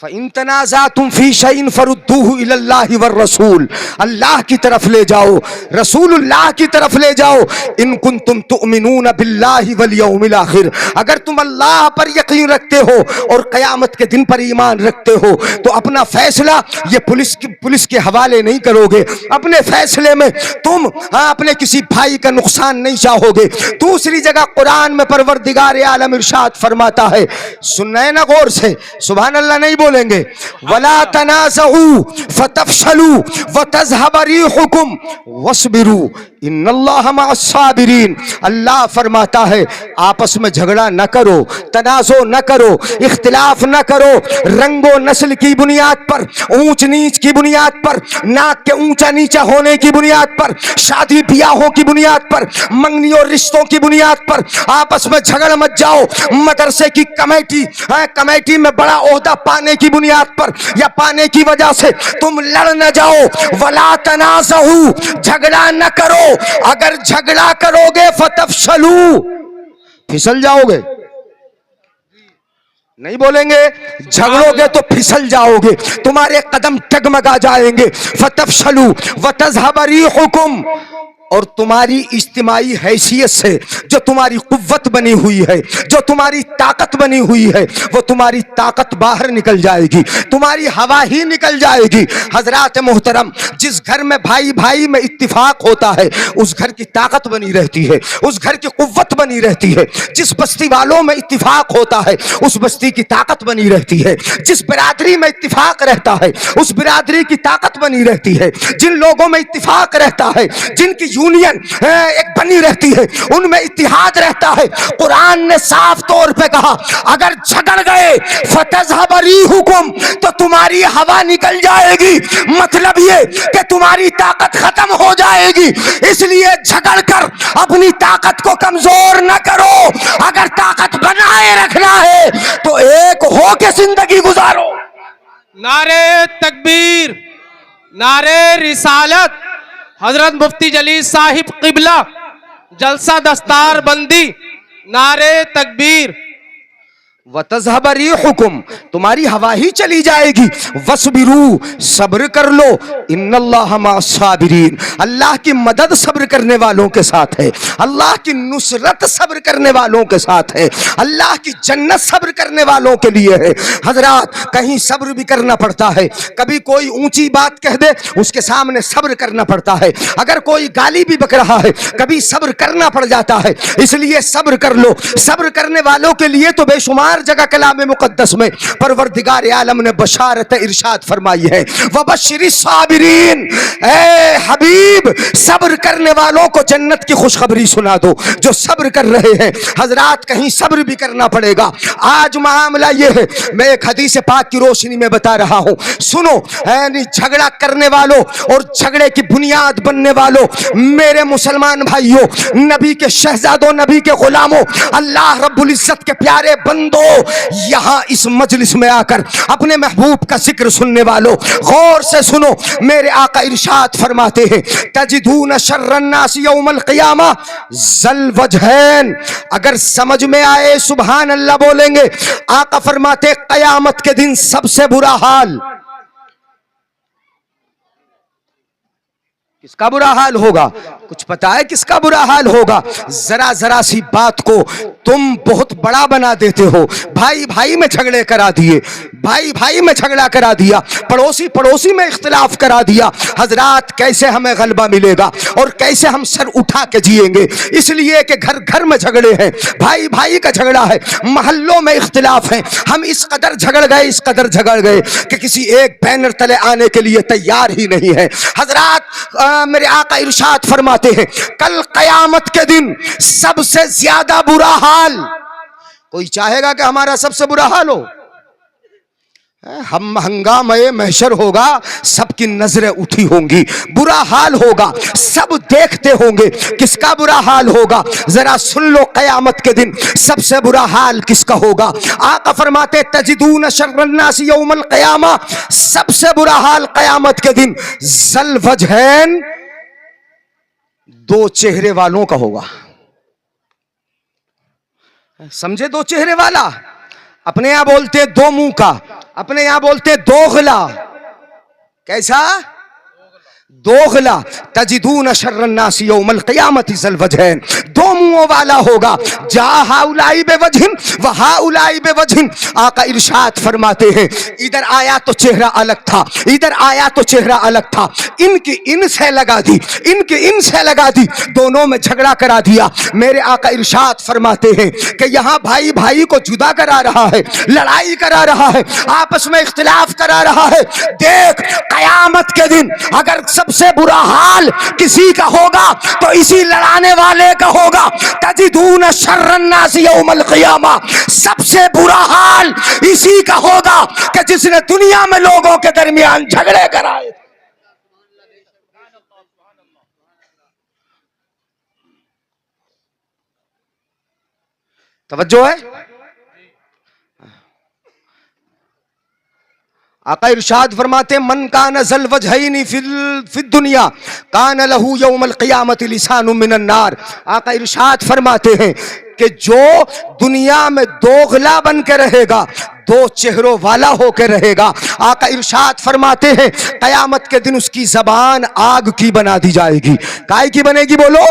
فَإِن تَنَازَعْتُمْ فِي شَيْءٍ فَرُدُّوهُ إِلَى اللَّهِ وَالرَّسُولِ، اللہ کی طرف لے جاؤ، رسول اللہ کی طرف لے جاؤ. ان کنتم تؤمنون باللہ والیوم الآخر، اگر تم اللہ پر یقین رکھتے ہو اور قیامت کے دن پر ایمان رکھتے ہو تو اپنا فیصلہ یہ پولیس کے حوالے نہیں کرو گے. اپنے فیصلے میں تم اپنے کسی بھائی کا نقصان نہیں چاہو گے. دوسری جگہ قرآن میں پروردگار عالم ارشاد فرماتا ہے، سننا ہے نا غور سے، سبحان اللہ نہیں بولیں گے، وَلَا تَنَازَعُوا فَتَفْشَلُوا وَتَذْهَبَ رِيحُكُمْ وَاصْبِرُوا إِنَّ اللَّهَ مَعَ الصَّابِرِينَ. اللہ فرماتا ہے آپس میں جھگڑا نہ کرو، تنازع نہ کرو، اختلاف نہ کرو، رنگ و نسل کی بنیاد پر، اونچ نیچ کی بنیاد پر، ناک کے اونچا نیچا ہونے کی بنیاد پر، شادی بیاہوں کی بنیاد پر، منگنی اور رشتوں کی بنیاد پر آپس میں جھگڑ مت جاؤ. مدرسے کی کمیٹی میں بڑا عہدہ پانے کی بنیاد پر یا پانے کی وجہ سے تم لڑ نہ جاؤ. ولا تنازعوا، جھگڑا نہ کرو، اگر جھگڑا کرو گے فتفشلوا، پھسل جاؤ گے. نہیں بولیں گے، جھگڑو گے تو پھسل جاؤ گے، تمہارے قدم ٹگمگا جائیں گے. فتفشلوا وتذهب ريحكم، اور تمہاری اجتماعی حیثیت سے جو تمہاری قوت بنی ہوئی ہے، جو تمہاری طاقت بنی ہوئی ہے، وہ تمہاری طاقت باہر نکل جائے گی، تمہاری ہوا ہی نکل جائے گی. حضرات محترم، جس گھر میں بھائی میں اتفاق ہوتا ہے اس گھر کی طاقت بنی رہتی ہے، اس گھر کی قوت بنی رہتی ہے. جس بستی والوں میں اتفاق ہوتا ہے اس بستی کی طاقت بنی رہتی ہے. جس برادری میں اتفاق رہتا ہے اس برادری کی طاقت بنی رہتی ہے. جن لوگوں میں اتفاق رہتا ہے، جن کی یونین ایک بنی رہتی ہے، ان میں اتحاد رہتا ہے. قرآن نے صاف طور پہ کہا اگر جھگڑ گئے فَتَذْهَبَ رِيحُكُمْ، تو تمہاری ہوا نکل جائے گی، مطلب یہ کہ تمہاری طاقت ختم ہو جائے گی. اس لیے جھگڑ کر اپنی طاقت کو کمزور نہ کرو. اگر طاقت بنائے رکھنا ہے تو ایک ہو کے زندگی گزارو. نعرے تکبیر، نعرے رسالت. حضرت مفتی جلیل صاحب قبلہ جلسہ دستار بندی. نعرے تکبیر. وَتَذْهَبَ رِيحُكُمْ، تمہاری ہوا ہی چلی جائے گی. وَاصْبِرُوا، صبر کر لو. إِنَّ اللَّهَ مَعَ الصَّابِرِينَ، اللہ کی مدد صبر کرنے والوں کے ساتھ ہے، اللہ کی نصرت صبر کرنے والوں کے ساتھ ہے، اللہ کی جنت صبر کرنے والوں کے لیے ہے. حضرات، کہیں صبر بھی کرنا پڑتا ہے. کبھی کوئی اونچی بات کہہ دے اس کے سامنے صبر کرنا پڑتا ہے. اگر کوئی گالی بھی بک رہا ہے کبھی صبر کرنا پڑ جاتا ہے. اس لیے صبر کر لو. صبر کرنے والوں کے لیے تو بے شمار جگہ کلام مقدس میں پروردگار عالم نے بشارت ارشاد فرمائی ہے، وَبَشِّرِ الصَّابِرِينَ، اے حبیب صبر کرنے والوں کو جنت کی خوشخبری سنا دو جو صبر کر رہے ہیں. حضرات، کہیں صبر بھی کرنا پڑے گا. آج معاملہ یہ ہے، میں ایک حدیث پاک کی روشنی میں بتا رہا ہوں، سنو. جھگڑا کرنے والوں اور جھگڑے کی بنیاد بننے والوں، میرے مسلمان بھائیوں، نبی کے شہزادوں، نبی کے غلاموں، اللہ رب العزت کے پیارے بندوں، یہاں اس مجلس میں آ کر اپنے محبوب کا ذکر سننے والوں، غور سے سنو. میرے آقا ارشاد فرماتے ہیں، تجدون شر الناس یوم القیامہ ذل وجہین. اگر سمجھ میں آئے سبحان اللہ بولیں گے. آقا فرماتے قیامت کے دن سب سے برا حال کس کا برا حال ہوگا؟ کچھ پتا ہے کس کا برا حال ہوگا؟ ذرا سی بات کو تم بہت بڑا بنا دیتے ہو. بھائی میں جھگڑے کرا دیے، بھائی میں جھگڑا کرا دیا، پڑوسی میں اختلاف کرا دیا. حضرات، کیسے ہمیں غلبہ ملے گا اور کیسے ہم سر اٹھا کے جیئیں گے؟ اس لیے کہ گھر میں جھگڑے ہیں، بھائی کا جھگڑا ہے، محلوں میں اختلاف ہیں. ہم اس قدر جھگڑ گئے کہ کسی ایک بینر تلے آنے کے لیے تیار ہی نہیں ہے. حضرات، میرے آقا ارشاد فرماتے ہیں کل قیامت کے دن سب سے زیادہ برا حال، کوئی چاہے گا کہ ہمارا سب سے برا حال ہو؟ ہم ہنگامہ محشر ہوگا، سب کی نظریں اٹھی ہوں گی، برا حال ہوگا، سب دیکھتے ہوں گے. کس کا برا حال ہوگا؟ ذرا سن لو. قیامت کے دن سب سے برا حال کس کا ہوگا؟ آقا فرماتے تجدون شر الناس یوم القیامہ، سب سے برا حال قیامت کے دن ذل وجہین، دو چہرے والوں کا ہوگا. سمجھے؟ دو چہرے والا. اپنے یہاں بولتے دو منہ کا، अपने यहां बोलते हैं दोगला, कैसा दोगला, तजिदून शर्रन्नास यौमल क़ियामति ज़ल वजहैन, दो मुंहों वाला होगा, जा हाउलाई बेवजहिन व हाउलाई बेवजहिन। आका इरशाद फरमाते हैं इधर आया तो चेहरा अलग था, इधर आया तो चेहरा अलग था, इनकी इन से लगा दी, इनकी इन से लगा दी, दोनों में झगड़ा करा दिया। मेरे आका इरशाद फरमाते हैं कि यहाँ भाई भाई को जुदा करा रहा है, लड़ाई करा रहा है, आपस में इख्तिलाफ करा रहा है। देख कयामत के दिन अगर सबसे बुरा हाल किसी का होगा तो इसी लड़ाने वाले का होगा। तजिदून शर्रन्नास यौमल क़ियामा, सबसे बुरा हाल इसी का होगा कि जिसने दुनिया में लोगों के दरमियान झगड़े कराए। तवज्जो है। आका इरशाद फरमाते मन कान ज़ल वजहैनी फिद दुनिया कान लहू यौमल क़ियामति लिसानुम मिनन नार। आका इरशाद फरमाते हैं कि जो दुनिया में दोगला बन के रहेगा, दो चेहरों वाला होकर रहेगा, आका इरशाद फरमाते हैं कयामत के दिन उसकी जबान आग की बना दी जाएगी। काय की बनेगी बोलो?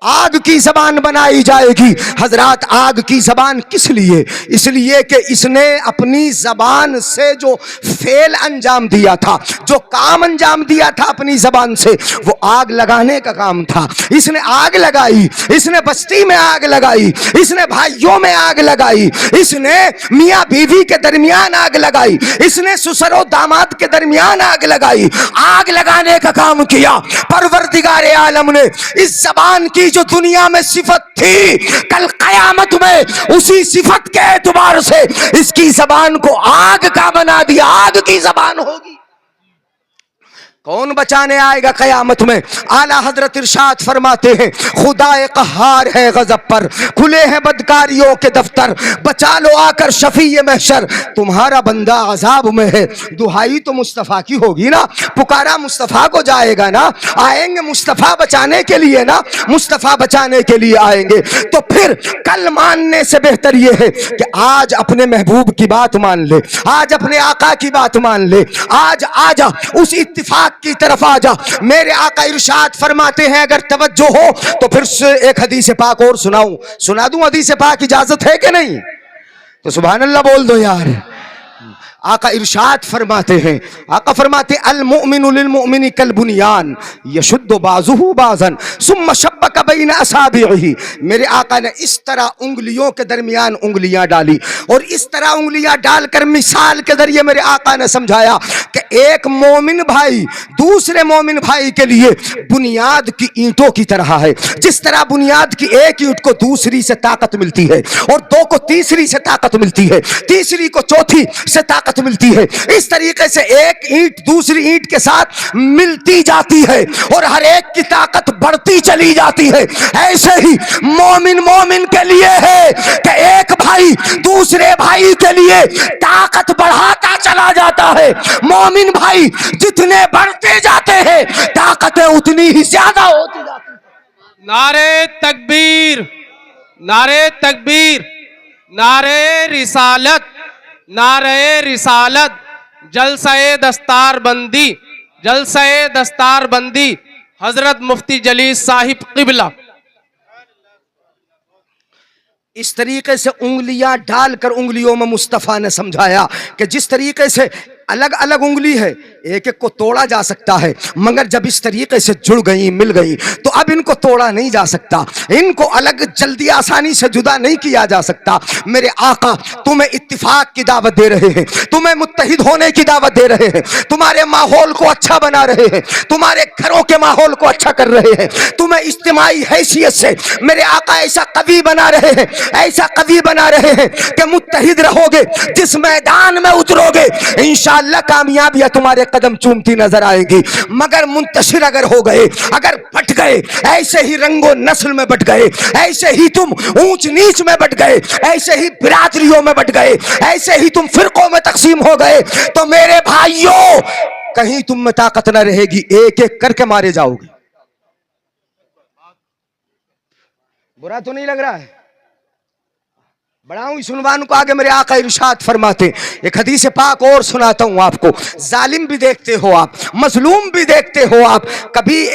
आग की जबान बनाई जाएगी। हजरात आग की जबान किस लिए? इसलिए कि इसने अपनी जबान से जो फेल अंजाम दिया था, जो काम अंजाम दिया था अपनी जबान से, वो आग लगाने का काम था। इसने आग लगाई, इसने बस्ती में आग लगाई, इसने भाइयों में आग लगाई, इसने मियाँ बीवी के दरमियान आग लगाई, इसने ससुर दामाद के दरमियान आग लगाई। आग लगाने का काम किया। परवरदिगार आलम ने इस जबान की जो दुनिया में सिफत थी, कल कयामत में उसी सिफत के एतबार से इसकी जबान को आग का बना दिया। आग की जबान होगी। कौन बचाने आएगा कयामत में? आला हजरत इरशाद फरमाते हैं खुदाए कहार है गजब पर, खुले हैं बदकारियों के दफ्तर, बचा लो आकर शफीए महशर। तुम्हारा बंदा अजाब में है, दुहाई तो मुस्तफ़ा की होगी ना, पुकारा मुस्तफ़ा को जाएगा ना, आएंगे मुस्तफ़ा बचाने के लिए ना, मुस्तफ़ा बचाने के लिए आएंगे। तो फिर कल मानने से बेहतर यह है कि आज अपने महबूब की बात मान ले, आज अपने आका की बात मान ले, आज आजा उस इत्तिफाक की तरफ आजा। मेरे आका इरशाद फरमाते हैं अगर तवज्जो हो तो फिर से एक हदीस पाक और सुना दूं। हदीस पाक इजाजत है कि नहीं? तो सुभान अल्लाह बोल दो यार। आका इरशाद फरमाते हैं, आका फरमाते अल मुमिनु लिल मुमिनी कल बुनियान यशुद्दु बाजुहु बाज़न सुम्मा शब्बका बैन असाबिही। मेरे आका ने इस तरह उंगलियों के दरमियान उंगलियां डाली और इस तरह उंगलियां डालकर मिसाल के जरिए मेरे आका ने समझाया कि एक मोमिन भाई दूसरे मोमिन भाई के लिए बुनियाद की ईंटों की तरह है। जिस तरह बुनियाद की एक ईंट को दूसरी से ताकत मिलती है और दो को तीसरी से ताकत मिलती है, तीसरी को चौथी से ताकत मिलती है, इस तरीके से एक ईंट दूसरी ईंट के साथ मिलती जाती है और हर एक की ताकत बढ़ती चली जाती है। ऐसे ही मोमिन मोमिन के लिए है कि एक भाई दूसरे भाई के लिए ताकत बढ़ाता चला जाता है। मोमिन भाई जितने बढ़ते जाते हैं ताकतें उतनी ही ज्यादा होती जाती हैं। नारे तकबीर, नारे तकबीर, नारे रिसालत, नारे रिसालत, जलसाए दस्तार बंदी, जलसाए दस्तार बंदी, हजरत मुफ्ती जलील साहिब क़िबला। इस तरीके से उंगलियां डालकर उंगलियों में मुस्तफ़ा ने समझाया कि जिस तरीके से अलग अलग उंगली है, एक एक को तोड़ा जा सकता है, मगर जब इस तरीके से जुड़ गई मिल गई तो अब इनको तोड़ा नहीं जा सकता, इनको अलग जल्दी आसानी से जुदा नहीं किया जा सकता। मेरे आका तुम्हें इत्तिफाक की दावत दे रहे हैं, तुम्हें मुत्तहिद होने की दावत दे रहे हैं, तुम्हारे माहौल को अच्छा बना रहे हैं, तुम्हारे घरों के माहौल को अच्छा कर रहे हैं, तुम्हें इज्तिमाई हैसियत से मेरे आका ऐसा कवि बना रहे हैं, ऐसा कवि बना रहे हैं कि मुत्तहिद रहोगे। जिस मैदान में उतरोगे इंशाअल्लाह कामयाबियां तुम्हारे कदम चूमती नजर आएगी। मगर मुंतशिर अगर हो गए, अगर बट गए, ऐसे ही रंगो नस्ल में बट गए, ऐसे ही तुम ऊंच नीच में बट गए, ऐसे ही बिरादरियों में बट गए, ऐसे ही तुम फिरकों में तकसीम हो गए, तो मेरे भाइयों कहीं तुम में ताकत न रहेगी, एक एक करके मारे जाओगे। बुरा तो नहीं लग रहा है? बढ़ाऊं इस उन्वान को आगे, मेरे आका इरशाद फरमाते हैं, एक हदीस पाक और सुनाता हूं आपको। जालिम भी देखते हो आप, मजलूम भी देखते हो आप। कभी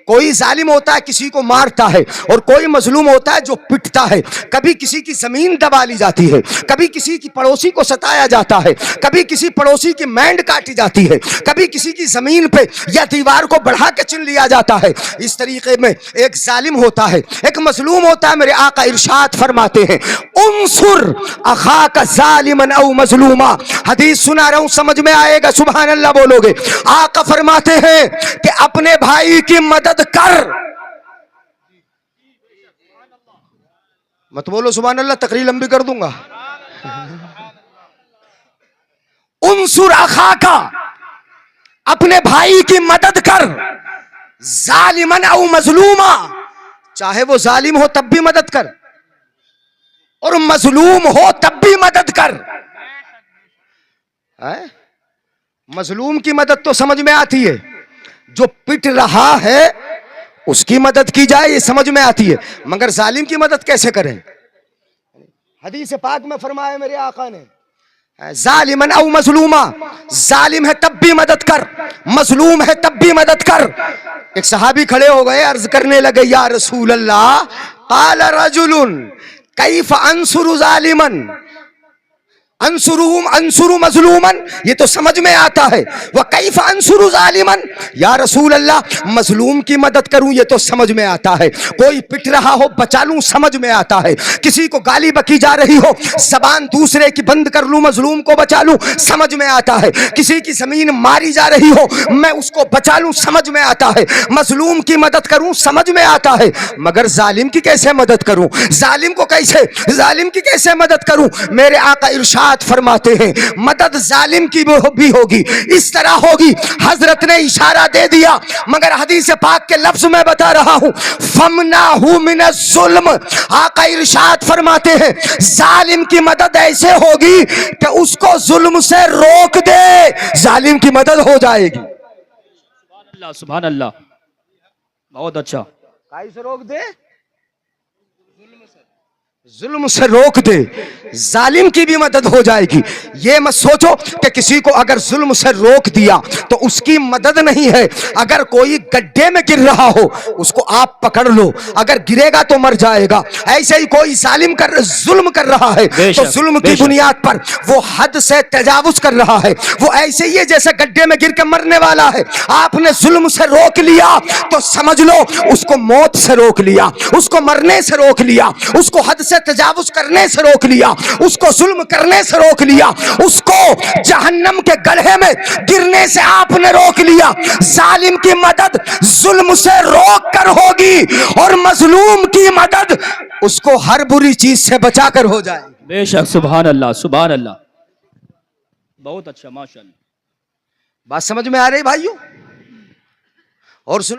कोई जालिम होता है किसी को मारता है, और कोई मजलूम होता है जो पिटता है। कभी किसी की जमीन दबा ली जाती है, कभी किसी की पड़ोसी को सताया जाता है, कभी किसी पड़ोसी की मैंड काटी जाती है, कभी किसी की जमीन पे या दीवार को बढ़ा के चुन लिया जाता है। इस तरीके में एक जालिम होता है, एक मजलूम होता है। मेरे आका इरशाद फरमाते हैं, उनसुर अखाका जालिमन औ मजलूमा। हदीस सुना रहा हूं, समझ में आएगा, सुभान अल्लाह बोलोगे। आका फरमाते हैं कि अपने भाई की मदद कर। मत बोलो सुभान अल्लाह, तकरीर लंबी कर दूंगा। उनसुर अखाका, अपने भाई की मदद कर, जालिमन औ मजलूमा, चाहे वो जालिम हो तब भी मदद कर, और मजलूम हो तब भी मदद कर। मजलूम की मदद तो समझ में आती है, जो पिट रहा है उसकी मदद की जाए ये समझ में आती है, मगर जालिम की मदद कैसे करें? हदीस पाक में फरमाया मेरे आका ने, जालिमन औ मजलूमा, जालिम है तब भी मदद कर, मजलूम है तब भी मदद कर। एक सहाबी खड़े हो गए, अर्ज करने लगे, या रसूल अल्लाह, काल रजुलुन कैफ अंसुरु जालिमन अंसुरुहुम अंसुरु मजलूमन, ये तो समझ में आता है। वह कैफ अंसुरु जालिमन, या रसूल अल्लाह मजलूम की मदद करूं ये तो समझ में आता है। कोई पिट रहा हो बचा लूं समझ में आता है। किसी को गाली बकी जा रही हो जबान दूसरे की बंद कर लूं, मजलूम को बचा लूं समझ में आता है। किसी की जमीन मारी जा रही हो मैं उसको बचा लूं समझ में आता है। मजलूम की मदद करूं समझ में आता है, मगर जालिम की कैसे मदद करूं? जालिम की कैसे मदद करूं? मेरे आका इरशाद फरमाते हैं, मदद जालिम की भी होगी, इस तरह होगी। हजरत ने इशारा दे दिया, मगर हदीस पाक के लफ्ज में बता रहा हूं, फमनाहु मिनज़ जुल्म। आका इरशाद फरमाते हैं, जालिम की मदद ऐसे होगी कि उसको जुल्म से रोक दे, जालिम की मदद हो जाएगी। सुभान अल्लाह, बहुत अच्छा। काहे से रोक दे? जुल्म से रोक दे, जालिम की भी मदद हो जाएगी। ये मत सोचो कि किसी को अगर जुल्म से रोक दिया तो उसकी मदद नहीं है। अगर कोई गड्ढे में गिर रहा हो उसको आप पकड़ लो, अगर गिरेगा तो मर जाएगा। ऐसे ही कोई जालिम जुल्म कर रहा है तो जुल्म की बुनियाद पर वो हद से तजावुज कर रहा है। वो ऐसे ही है जैसे गड्ढे में गिर कर मरने वाला है। आपने जुल्म से रोक लिया तो समझ लो उसको मौत से रोक लिया, उसको मरने से रोक लिया, उसको हद से तजावुज करने से रोक लिया, उसको जुल्म करने से रोक लिया, उसको जहन्नम के गड्ढे में गिरने से आपने रोक लिया। जालिम की मदद जुल्म से रोक कर होगी, और मजलूम की मदद उसको हर बुरी चीज से बचाकर हो जाएगी। बेशक, सुभान अल्लाह, सुभान अल्लाह, बहुत अच्छा, माशाअल्लाह। बात समझ में आ रही भाइयों? और सुनो।